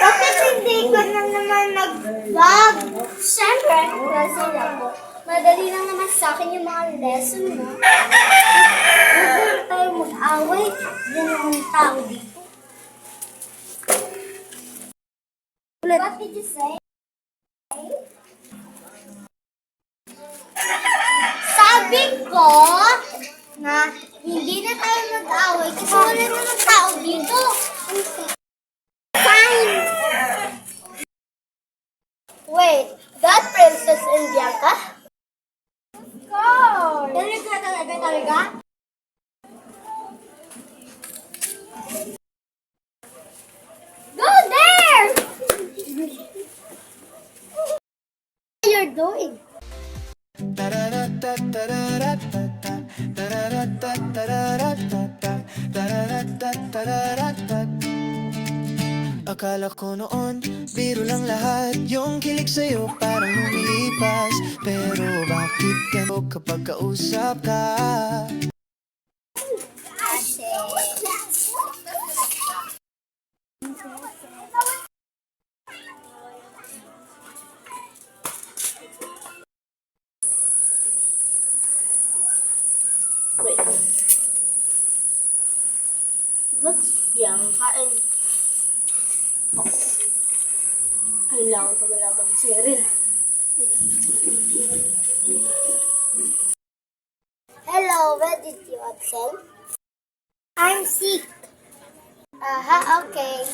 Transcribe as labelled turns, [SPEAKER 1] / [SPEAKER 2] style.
[SPEAKER 1] Bakit hindi ka na naman nag-vlog? Siyempre, kasi lang po. Madali lang naman sa akin yung mga lesson mo. Huwag na tayo mag-away. Yan ang tao dito. What did you say? Sabi ko na hindi na tayo mag-away kasi wala naman tao dito. Fine. Wait, that Princess and Bianca? Go! Talaga? Go there! What you're doing?
[SPEAKER 2] Akala ko noon, biro lang lahat. Yung kilig sa'yo parang lumilipas. Pero bakit ganito kapag kausap ka?
[SPEAKER 1] Wait. What's Bianca and... Kailangan ko malaman si Cheryl. Hello, where did you attend? I'm sick. Aha, okay.